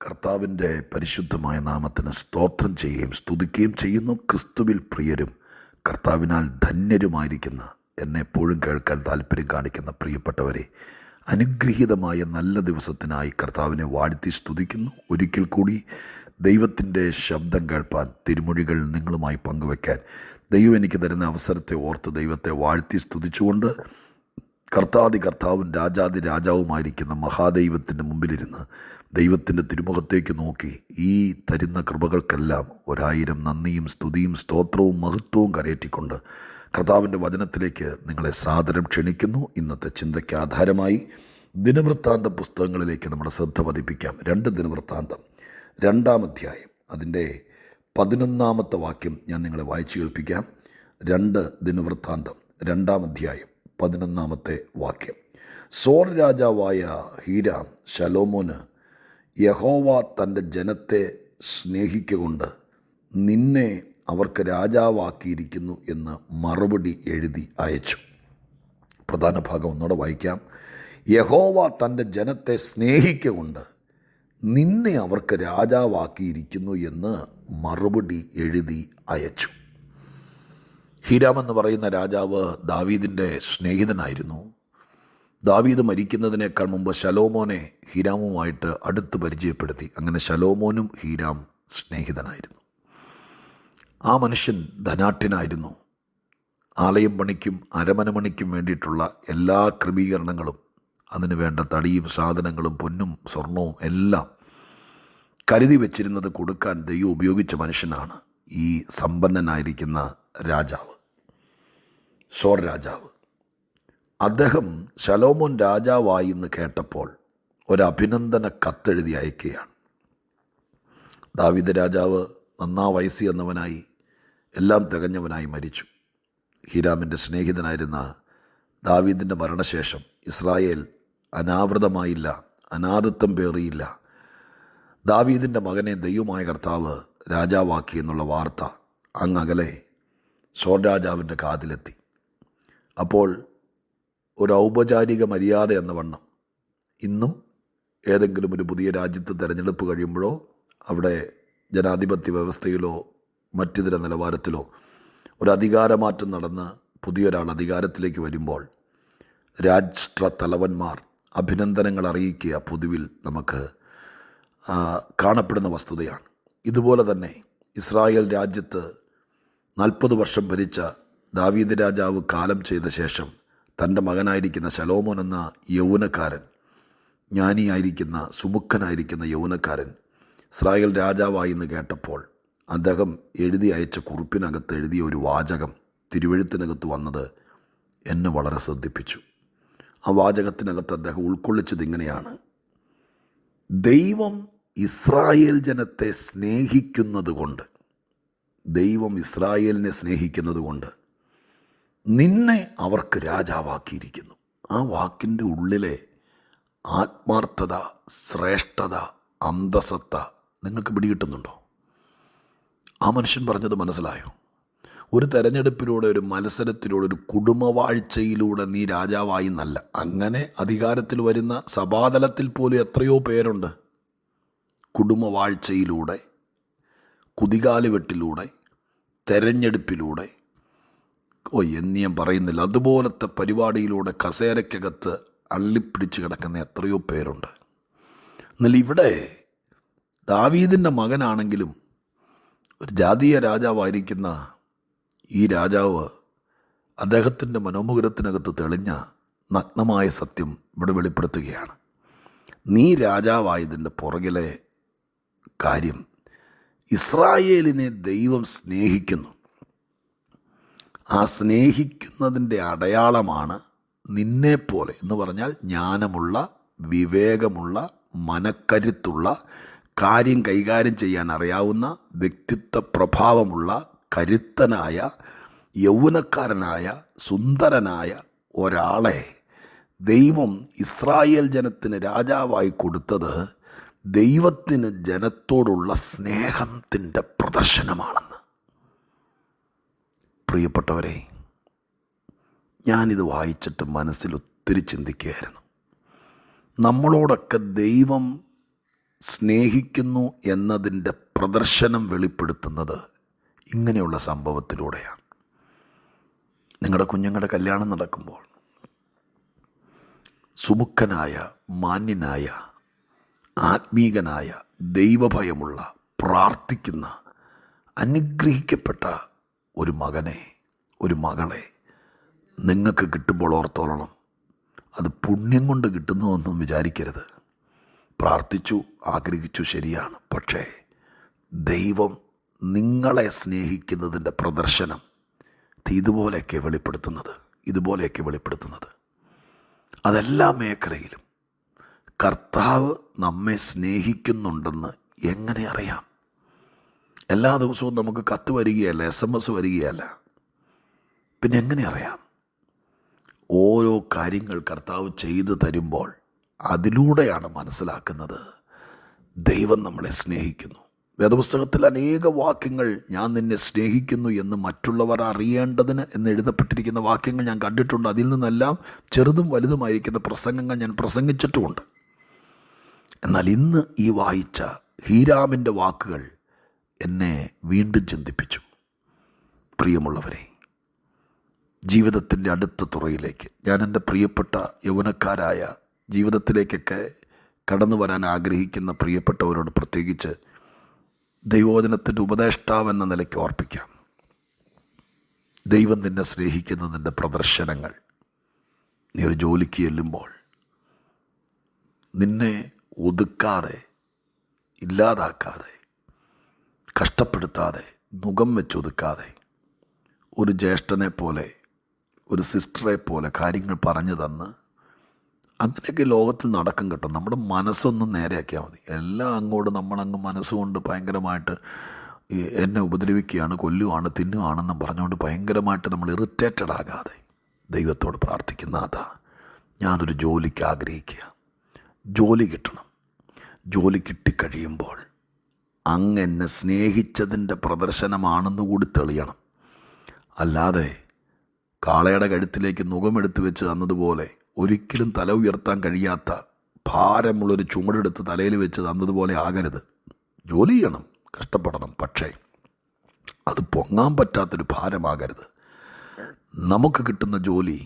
കർത്താവിൻ്റെ പരിശുദ്ധമായ നാമത്തിന് സ്തോത്രം ചെയ്യുകയും സ്തുതിക്കുകയും ചെയ്യുന്നു. ക്രിസ്തുവിൽ പ്രിയരും കർത്താവിനാൽ ധന്യരുമായിരിക്കുന്ന എന്നെ എപ്പോഴും കേൾക്കാൻ താല്പര്യം കാണിക്കുന്ന പ്രിയപ്പെട്ടവരെ, അനുഗ്രഹീതമായ നല്ല ദിവസത്തിനായി കർത്താവിനെ വാഴ്ത്തി സ്തുതിക്കുന്നു. ഒരിക്കൽ കൂടി ദൈവത്തിൻ്റെ ശബ്ദം കേൾപ്പാൻ, തിരുമൊഴികൾ നിങ്ങളുമായി പങ്കുവയ്ക്കാൻ ദൈവം എനിക്ക് തരുന്ന അവസരത്തെ ഓർത്ത് ദൈവത്തെ വാഴ്ത്തി സ്തുതിച്ചുകൊണ്ട് കർത്താവും രാജാതി രാജാവുമായിരിക്കുന്ന മഹാദൈവത്തിൻ്റെ മുമ്പിലിരുന്ന് ദൈവത്തിൻ്റെ തിരുമുഖത്തേക്ക് നോക്കി ഈ തരുന്ന കൃപകൾക്കെല്ലാം 1000 നന്ദിയും സ്തുതിയും സ്തോത്രവും മഹത്വവും കരയേറ്റിക്കൊണ്ട് കർത്താവിൻ്റെ വചനത്തിലേക്ക് നിങ്ങളെ സാദരം ക്ഷണിക്കുന്നു. ഇന്നത്തെ ചിന്തയ്ക്ക് ആധാരമായി ദിനവൃത്താന്ത പുസ്തകങ്ങളിലേക്ക് നമ്മുടെ ശ്രദ്ധ പതിപ്പിക്കാം. 2 ദിനവൃത്താന്തം 2-ാം അധ്യായം അതിൻ്റെ 11-ാമത്തെ വാക്യം ഞാൻ നിങ്ങളെ വായിച്ചു കേൾപ്പിക്കാം. 2 ദിനവൃത്താന്തം 2-ാം അധ്യായം 11-ാമത്തെ വാക്യം. സോർ രാജാവായ ഹീരാം ശലോമോന് യഹോവ തൻ്റെ ജനത്തെ സ്നേഹിക്കൊണ്ട് നിന്നെ അവർക്ക് രാജാവാക്കിയിരിക്കുന്നു എന്ന് മറുപടി എഴുതി അയച്ചു. പ്രധാന ഭാഗം ഒന്നുകൂടെ വായിക്കാം. യഹോവ തൻ്റെ ജനത്തെ സ്നേഹിക്കൊണ്ട് നിന്നെ അവർക്ക് രാജാവാക്കിയിരിക്കുന്നു എന്ന് മറുപടി എഴുതി അയച്ചു. ഹീരാം എന്ന് പറയുന്ന രാജാവ് ദാവീദിൻ്റെ സ്നേഹിതനായിരുന്നു. ദാവീദ് മരിക്കുന്നതിനേക്കാൾ മുമ്പ് ശലോമോനെ ഹീരാമുമായിട്ട് അടുത്ത് പരിചയപ്പെടുത്തി. അങ്ങനെ ശലോമോനും ഹീരാം സ്നേഹിതനായിരുന്നു. ആ മനുഷ്യൻ ധനാഢ്യനായിരുന്നു. ആലയം പണിക്കും അരമന പണിക്കും വേണ്ടിയിട്ടുള്ള എല്ലാ ക്രമീകരണങ്ങളും, അതിനു വേണ്ട തടിയും സാധനങ്ങളും പൊന്നും സ്വർണവും എല്ലാം കരുതി വച്ചിരുന്നത് കൊടുക്കാൻ ദൈവം ഉപയോഗിച്ച മനുഷ്യനാണ് ഈ സമ്പന്നനായിരിക്കുന്ന രാജാവ്, സോർ രാജാവ്. അദ്ദേഹം ശലോമോൻ രാജാവായി എന്ന് കേട്ടപ്പോൾ ഒരഭിനന്ദന കത്തെഴുതി അയക്കുകയാണ്. ദാവീദ് രാജാവ് നന്നാ വയസ്സ് എന്നവനായി, എല്ലാം തികഞ്ഞവനായി മരിച്ചു. ഹീരാമിൻ്റെ സ്നേഹിതനായിരുന്ന ദാവീദിൻ്റെ മരണശേഷം ഇസ്രായേൽ അനാവൃതമായില്ല, അനാഥത്വം പേറിയില്ല. ദാവീദിൻ്റെ മകനെ ദൈവമായ കർത്താവ് രാജാവാക്കി എന്നുള്ള വാർത്ത അങ്ങകലെ സോർ രാജാവിൻ്റെ കാതിലെത്തി. അപ്പോൾ ഒരു ഔപചാരിക മര്യാദ എന്ന വണ്ണം ഇന്നും ഏതെങ്കിലും ഒരു പുതിയ രാജ്യത്ത് തിരഞ്ഞെടുപ്പ് കഴിയുമ്പോഴോ അവിടെ ജനാധിപത്യ വ്യവസ്ഥയിലോ മറ്റിതര നിലവാരത്തിലോ ഒരു അധികാരമാറ്റം നടന്ന് പുതിയൊരാൾ അധികാരത്തിലേക്ക് വരുമ്പോൾ രാഷ്ട്ര തലവന്മാർ അഭിനന്ദനങ്ങൾ അറിയിക്കുക പൊതുവിൽ നമുക്ക് കാണപ്പെടുന്ന വസ്തുതയാണ്. ഇതുപോലെ തന്നെ ഇസ്രായേൽ രാജ്യത്ത് 40 വർഷം ഭരിച്ച ദാവീദ് രാജാവ് കാലം ചെയ്ത ശേഷം തൻ്റെ മകനായിരിക്കുന്ന ശലോമോൻ എന്ന യൗവനക്കാരൻ, ജ്ഞാനിയായിരിക്കുന്ന സുമുഖനായിരിക്കുന്ന യൗവനക്കാരൻ ഇസ്രായേൽ രാജാവായി എന്ന് കേട്ടപ്പോൾ അദ്ദേഹം എഴുതി അയച്ച കുറിപ്പിനകത്ത് എഴുതിയ ഒരു വാചകം തിരുവെഴുത്തിനകത്ത് വന്നത് എന്നെ വളരെ ശ്രദ്ധിപ്പിച്ചു. ആ വാചകത്തിനകത്ത് അദ്ദേഹം ഉൾക്കൊള്ളിച്ചത് ഇങ്ങനെയാണ്: ദൈവം ഇസ്രായേൽ ജനത്തെ സ്നേഹിക്കുന്നത് കൊണ്ട്, ദൈവം ഇസ്രായേലിനെ സ്നേഹിക്കുന്നത് കൊണ്ട് നിന്നെ അവർക്ക് രാജാവാക്കിയിരിക്കുന്നു. ആ വാക്കിൻ്റെ ഉള്ളിലെ ആത്മാർത്ഥത, ശ്രേഷ്ഠത, അന്തസത്ത നിങ്ങൾക്ക് പിടികിട്ടുന്നുണ്ടോ? ആ മനുഷ്യൻ പറഞ്ഞത് മനസ്സിലായോ? ഒരു തെരഞ്ഞെടുപ്പിലൂടെ, ഒരു മത്സരത്തിലൂടെ, ഒരു കുടുംബവാഴ്ചയിലൂടെ നീ രാജാവായി എന്നല്ല. അങ്ങനെ അധികാരത്തിൽ വരുന്ന സഭാതലത്തിൽ പോലും എത്രയോ പേരുണ്ട്. കുടുംബവാഴ്ചയിലൂടെ, കുതികാലുവെട്ടിലൂടെ, തെരഞ്ഞെടുപ്പിലൂടെ, എന്ന് ഞാൻ പറയുന്നില്ല, അതുപോലത്തെ പരിപാടിയിലൂടെ കസേരയ്ക്കകത്ത് അള്ളിപ്പിടിച്ച് കിടക്കുന്ന എത്രയോ പേരുണ്ട്. എന്നാൽ ഇവിടെ ദാവീദിൻ്റെ മകനാണെങ്കിലും ഒരു ജാതീയ രാജാവായിരിക്കുന്ന ഈ രാജാവ് അദ്ദേഹത്തിൻ്റെ മനോമുകുരത്തിനകത്ത് തെളിഞ്ഞ നഗ്നമായ സത്യം ഇവിടെ വെളിപ്പെടുത്തുകയാണ്. നീ രാജാവായതിൻ്റെ പുറകിലെ കാര്യം, ഇസ്രായേലിനെ ദൈവം സ്നേഹിക്കുന്നു. ആ സ്നേഹിക്കുന്നതിൻ്റെ അടയാളമാണ് നിന്നെപ്പോലെ എന്ന് പറഞ്ഞാൽ ജ്ഞാനമുള്ള, വിവേകമുള്ള, മനക്കരുത്തുള്ള, കാര്യം കൈകാര്യം ചെയ്യാൻ അറിയാവുന്ന, വ്യക്തിത്വ പ്രഭാവമുള്ള, കരുത്തനായ, യൗവനക്കാരനായ, സുന്ദരനായ ഒരാളെ ദൈവം ഇസ്രായേൽ ജനത്തിന് രാജാവായി കൊടുത്തത് ദൈവത്തിന് ജനത്തോടുള്ള സ്നേഹത്തിൻ്റെ പ്രദർശനമാണെന്ന്. പ്രിയപ്പെട്ടവരെ, ഞാനിത് വായിച്ചിട്ട് മനസ്സിൽ ഒത്തിരി ചിന്തിക്കുകയായിരുന്നു. നമ്മളോടൊക്കെ ദൈവം സ്നേഹിക്കുന്നു എന്നതിൻ്റെ പ്രദർശനം വെളിപ്പെടുത്തുന്നത് ഇങ്ങനെയുള്ള സംഭവത്തിലൂടെയാണ്. നിങ്ങളുടെ കുഞ്ഞുങ്ങളുടെ കല്യാണം നടക്കുമ്പോൾ സുമുഖനായ, മാന്യനായ, ആത്മീകനായ, ദൈവഭയമുള്ള, പ്രാർത്ഥിക്കുന്ന, അനുഗ്രഹിക്കപ്പെട്ട ഒരു മകനെ, ഒരു മകളെ നിങ്ങൾക്ക് കിട്ടുമ്പോൾ ഓർത്തോളണം, അത് പുണ്യം കൊണ്ട് കിട്ടുന്നുവെന്നും വിചാരിക്കരുത്. പ്രാർത്ഥിച്ചു, ആഗ്രഹിച്ചു, ശരിയാണ്. പക്ഷേ ദൈവം നിങ്ങളെ സ്നേഹിക്കുന്നതിൻ്റെ പ്രദർശനം ഇതുപോലെയൊക്കെ വെളിപ്പെടുത്തുന്നത്. അതെല്ലാ മേഖലയിലും കർത്താവ് നമ്മെ സ്നേഹിക്കുന്നുണ്ടെന്ന് എങ്ങനെ അറിയാം? എല്ലാ ദിവസവും നമുക്ക് കത്ത് വരികയല്ല, SMS വരികയല്ല. പിന്നെ എങ്ങനെ അറിയാം? ഓരോ കാര്യങ്ങൾ കർത്താവ് ചെയ്തു തരുമ്പോൾ അതിലൂടെയാണ് മനസ്സിലാക്കുന്നത് ദൈവം നമ്മളെ സ്നേഹിക്കുന്നു. വേദപുസ്തകത്തിൽ അനേക വാക്യങ്ങൾ ഞാൻ നിന്നെ സ്നേഹിക്കുന്നു എന്ന് മറ്റുള്ളവർ അറിയേണ്ടതിന് എന്ന് എഴുതപ്പെട്ടിരിക്കുന്ന വാക്യങ്ങൾ ഞാൻ കണ്ടിട്ടുണ്ട്. അതിൽ നിന്നെല്ലാം ചെറുതും വലുതുമായിരിക്കുന്ന പ്രസംഗങ്ങൾ ഞാൻ പ്രസംഗിച്ചിട്ടുമുണ്ട്. എന്നാൽ ഇന്ന് ഈ വായിച്ച ഹീരാമിൻ്റെ വാക്കുകൾ എന്നെ വീണ്ടും ചിന്തിപ്പിച്ചു. പ്രിയമുള്ളവരെ, ജീവിതത്തിൻ്റെ അടുത്ത തുറയിലേക്ക് ഞാൻ എൻ്റെ പ്രിയപ്പെട്ട യൗവനക്കാരായ ജീവിതത്തിലേക്കൊക്കെ കടന്നു വരാൻ ആഗ്രഹിക്കുന്ന പ്രിയപ്പെട്ടവരോട് പ്രത്യേകിച്ച് ദൈവവചനത്തിൻ്റെ ഉപദേഷ്ടാവെന്ന നിലയ്ക്ക് ഓർപ്പിക്കാം. ദൈവം നിന്നെ സ്നേഹിക്കുന്നതിൻ്റെ പ്രദർശനങ്ങൾ. നീ ഒരു ജോലിക്ക് ചെല്ലുമ്പോൾ നിന്നെ ഒതുക്കാതെ, ഇല്ലാതാക്കാതെ, കഷ്ടപ്പെടുത്താതെ, മുഖം വെച്ചൊതുക്കാതെ, ഒരു ജ്യേഷ്ഠനെ പോലെ, ഒരു സിസ്റ്ററെ പോലെ കാര്യങ്ങൾ പറഞ്ഞു തന്ന് അങ്ങനെയൊക്കെ ലോകത്തിൽ നടക്കും കേട്ടോ. നമ്മുടെ മനസ്സൊന്നും നേരെയാക്കിയാൽ മതി. എല്ലാം അങ്ങോട്ട് നമ്മളങ്ങ് മനസ്സുകൊണ്ട് ഭയങ്കരമായിട്ട് എന്നെ ഉപദ്രവിക്കുകയാണ്, കൊല്ലുകയാണ്, തിന്നുകയാണെന്നും പറഞ്ഞുകൊണ്ട് ഭയങ്കരമായിട്ട് നമ്മൾ ഇറിറ്റേറ്റഡ് ആകാതെ ദൈവത്തോട് പ്രാർത്ഥിക്കുന്ന അതാ ഞാനൊരു ജോലിക്ക് ആഗ്രഹിക്കുക, ജോലി കിട്ടണം. ജോലി കിട്ടിക്കഴിയുമ്പോൾ അങ്ങ് എന്നെ സ്നേഹിച്ചതിൻ്റെ പ്രദർശനമാണെന്ന് കൂടി തെളിയണം. അല്ലാതെ കാളയുടെ കഴുത്തിലേക്ക് നുകമെടുത്ത് വെച്ച് തന്നതുപോലെ ഒരിക്കലും തല ഉയർത്താൻ കഴിയാത്ത ഭാരമുള്ളൊരു ചുമടെടുത്ത് തലയിൽ വെച്ച് തന്നതുപോലെ ആകരുത്. ജോലി ചെയ്യണം, കഷ്ടപ്പെടണം, പക്ഷേ അത് പൊങ്ങാൻ പറ്റാത്തൊരു ഭാരമാകരുത്. നമുക്ക് കിട്ടുന്ന ജോലി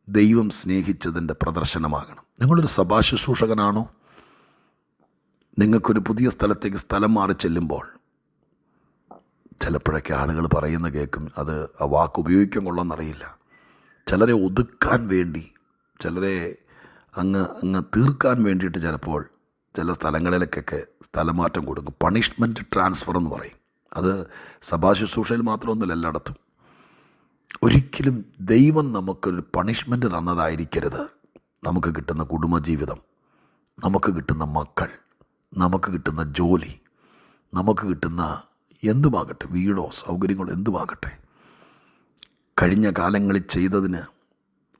ദൈവം സ്നേഹിച്ചതിൻ്റെ പ്രദർശനമാകണം. നിങ്ങളൊരു സഭാ ശുശ്രൂഷകനാണോ? നിങ്ങൾക്കൊരു പുതിയ സ്ഥലത്തേക്ക് സ്ഥലം മാറി ചെല്ലുമ്പോൾ ചിലപ്പോഴൊക്കെ ആളുകൾ പറയുന്ന കേൾക്കും, അത് ആ വാക്ക് ഉപയോഗിക്കാൻ കൊള്ളാമെന്നറിയില്ല. ചിലരെ ഒതുക്കാൻ വേണ്ടി, ചിലരെ അങ്ങ് തീർക്കാൻ വേണ്ടിയിട്ട് ചിലപ്പോൾ ചില സ്ഥലങ്ങളിലേക്കൊക്കെ സ്ഥലമാറ്റം കൊടുക്കും. പണിഷ്മെൻറ്റ് ട്രാൻസ്ഫർ എന്ന് പറയും. അത് സഭാ ശുശ്രൂഷയിൽ മാത്രമൊന്നുമില്ല, എല്ലായിടത്തും. ഒരിക്കലും ദൈവം നമുക്കൊരു പണിഷ്മെൻറ്റ് തന്നതായിരിക്കരുത്. നമുക്ക് കിട്ടുന്ന കുടുംബജീവിതം, നമുക്ക് കിട്ടുന്ന മക്കൾ, നമുക്ക് കിട്ടുന്ന ജോലി, നമുക്ക് കിട്ടുന്ന എന്തുമാകട്ടെ, വീടോ സൗകര്യങ്ങളോ എന്തുമാകട്ടെ, കഴിഞ്ഞ കാലങ്ങളിൽ ചെയ്തതിന്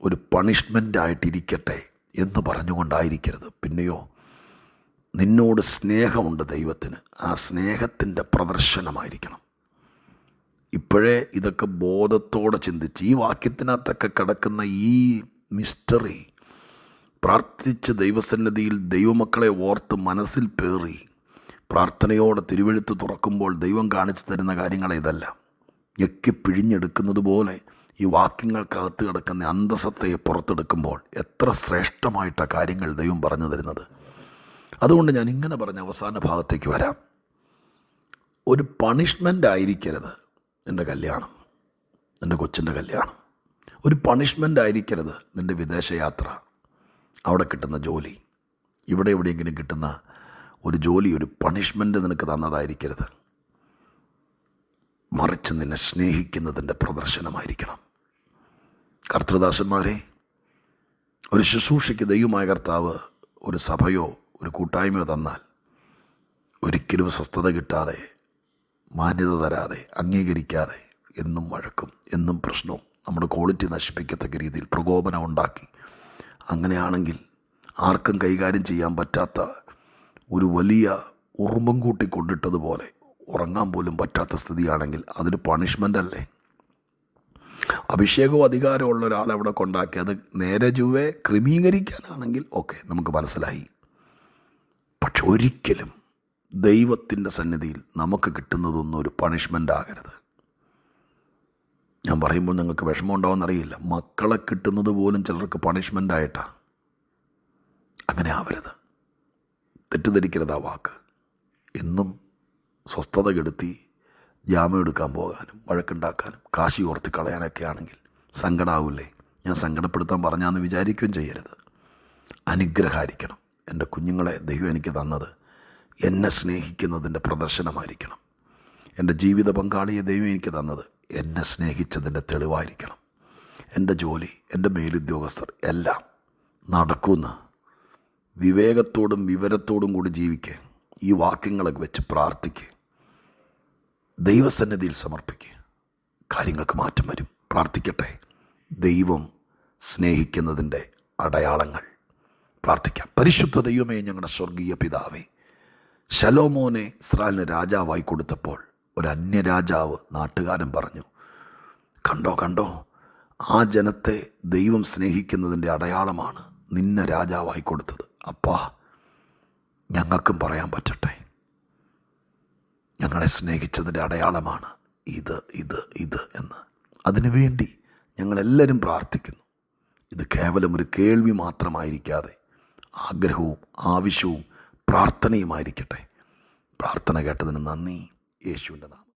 ഒരു പണിഷ്മെൻ്റായിട്ടിരിക്കട്ടെ എന്ന് പറഞ്ഞുകൊണ്ടായിരിക്കരുത്. പിന്നെയോ നിന്നോട് സ്നേഹമുണ്ട് ദൈവത്തിന്, ആ സ്നേഹത്തിൻ്റെ പ്രദർശനമായിരിക്കണം. ഇപ്പോഴേ ഇതൊക്കെ ബോധത്തോടെ ചിന്തിച്ച് ഈ വാക്യത്തിനകത്തൊക്കെ കിടക്കുന്ന ഈ മിസ്റ്ററി പ്രാർത്ഥിച്ച് ദൈവസന്നിധിയിൽ ദൈവമക്കളെ ഓർത്ത് മനസ്സിൽ പേറി പ്രാർത്ഥനയോടെ തിരുവെഴുത്ത് തുറക്കുമ്പോൾ ദൈവം കാണിച്ചു തരുന്ന കാര്യങ്ങളെ ഇതല്ല. ഞെക്കി പിഴിഞ്ഞെടുക്കുന്നത് പോലെ ഈ വാക്യങ്ങൾക്കകത്ത് കിടക്കുന്ന അന്തസത്തയെ പുറത്തെടുക്കുമ്പോൾ എത്ര ശ്രേഷ്ഠമായിട്ടാണ് കാര്യങ്ങൾ ദൈവം പറഞ്ഞു തരുന്നത്. അതുകൊണ്ട് ഞാൻ ഇങ്ങനെ പറഞ്ഞ അവസാന ഭാഗത്തേക്ക് വരാം. ഒരു പണിഷ്മെൻ്റ് ആയിരിക്കരുത് നിൻ്റെ കല്യാണം, നിൻ്റെ കൊച്ചിൻ്റെ കല്യാണം. ഒരു പണിഷ്മെൻ്റ് ആയിരിക്കരുത് നിൻ്റെ വിദേശയാത്ര, അവിടെ കിട്ടുന്ന ജോലി, ഇവിടെ എവിടെയെങ്കിലും കിട്ടുന്ന ഒരു ജോലി ഒരു പണിഷ്മെൻ്റ് നിനക്ക് തന്നതായിരിക്കരുത്. മറിച്ച് നിന്നെ സ്നേഹിക്കുന്നതിൻ്റെ പ്രദർശനമായിരിക്കണം. കർത്തൃദാസന്മാരെ, ഒരു ശുശ്രൂഷയ്ക്ക് ദൈവമായ കർത്താവ് ഒരു സഭയോ ഒരു കൂട്ടായ്മയോ തന്നാൽ ഒരിക്കലും സ്വസ്ഥത കിട്ടാതെ, മാന്യത തരാതെ, അംഗീകരിക്കാതെ എന്നും വഴക്കും, എന്നും പ്രശ്നവും, നമ്മുടെ ക്വാളിറ്റി നശിപ്പിക്കത്തക്ക രീതിയിൽ പ്രകോപനം ഉണ്ടാക്കി, അങ്ങനെയാണെങ്കിൽ ആർക്കും കൈകാര്യം ചെയ്യാൻ പറ്റാത്ത ഒരു വലിയ ഉറുമ്പും കൂട്ടി കൊണ്ടിട്ടതുപോലെ ഉറങ്ങാൻ പോലും പറ്റാത്ത സ്ഥിതിയാണെങ്കിൽ അതൊരു പണിഷ്മെൻ്റ് അല്ലേ? അഭിഷേകവും അധികാരമുള്ള ഒരാളെ അവിടെ കൊണ്ടാക്കി അത് നേരെ ചൊവ്വേ ക്രമീകരിക്കാനാണെങ്കിൽ ഓക്കെ, നമുക്ക് മനസ്സിലായി. പക്ഷെ ഒരിക്കലും ദൈവത്തിൻ്റെ സന്നിധിയിൽ നമുക്ക് കിട്ടുന്നതൊന്നും ഒരു പണിഷ്മെൻ്റ് ആകരുത്. ഞാൻ പറയുമ്പോൾ നിങ്ങൾക്ക് വിഷമം ഉണ്ടാവുമെന്നറിയില്ല. മക്കളെ കിട്ടുന്നത് പോലും ചിലർക്ക് പണിഷ്മെൻ്റായിട്ടാണ്. അങ്ങനെ ആവരുത്. തെറ്റിദ്ധരിക്കരുത് ആ വാക്ക്. എന്നും സ്വസ്ഥത കെടുത്തി ജാമ്യം എടുക്കാൻ പോകാനും വഴക്കുണ്ടാക്കാനും കാശി ഓർത്തി കളയാനൊക്കെ ആണെങ്കിൽ സങ്കടമാവില്ലേ? ഞാൻ സങ്കടപ്പെടുത്താൻ പറഞ്ഞാന്ന് വിചാരിക്കുകയും ചെയ്യരുത്. അനുഗ്രഹമായിരിക്കണം. എൻ്റെ കുഞ്ഞുങ്ങളെ ദൈവം എനിക്ക് തന്നത് എന്നെ സ്നേഹിക്കുന്നതിൻ്റെ പ്രദർശനമായിരിക്കണം. എൻ്റെ ജീവിത പങ്കാളിയെ ദൈവം എനിക്ക് തന്നത് എന്നെ സ്നേഹിച്ചതിൻ്റെ തെളിവായിരിക്കണം. എൻ്റെ ജോലി, എൻ്റെ മേലുദ്യോഗസ്ഥർ എല്ലാം നടക്കുമെന്ന് വിവേകത്തോടും വിവരത്തോടും കൂടി ജീവിക്കുക. ഈ വാക്യങ്ങളൊക്കെ വെച്ച് പ്രാർത്ഥിക്കുക. ദൈവസന്നിധിയിൽ സമർപ്പിക്കുക. കാര്യങ്ങൾക്ക് മാറ്റം വരും. പ്രാർത്ഥിക്കട്ടെ. ദൈവം സ്നേഹിക്കുന്നതിൻ്റെ അടയാളങ്ങൾ പ്രാർത്ഥിക്കാം. പരിശുദ്ധ ദൈവമേ, ഞങ്ങളുടെ സ്വർഗീയ പിതാവേ, ശലോമോനെ ഇസ്രായേലിന് രാജാവായി കൊടുത്തപ്പോൾ ഒരു അന്യരാജാവ്, നാട്ടുകാരൻ പറഞ്ഞു, കണ്ടോ കണ്ടോ, ആ ജനത്തെ ദൈവം സ്നേഹിക്കുന്നതിൻ്റെ അടയാളമാണ് നിന്നെ രാജാവായി കൊടുത്തത്. അപ്പാ, ഞങ്ങൾക്കും പറയാൻ പറ്റട്ടെ, ഞങ്ങളെ സ്നേഹിച്ചതിൻ്റെ അടയാളമാണ് ഇത് ഇത് ഇത് എന്ന്. അതിനുവേണ്ടി ഞങ്ങളെല്ലാവരും പ്രാർത്ഥിക്കുന്നു. ഇത് കേവലം ഒരു കേൾവി മാത്രമായിരിക്കാതെ ആഗ്രഹവും ആവശ്യവും പ്രാർത്ഥനയുമായിരിക്കട്ടെ. പ്രാർത്ഥന കേട്ടതിന് നന്ദി. യേശുവിൻ്റെ നാമം.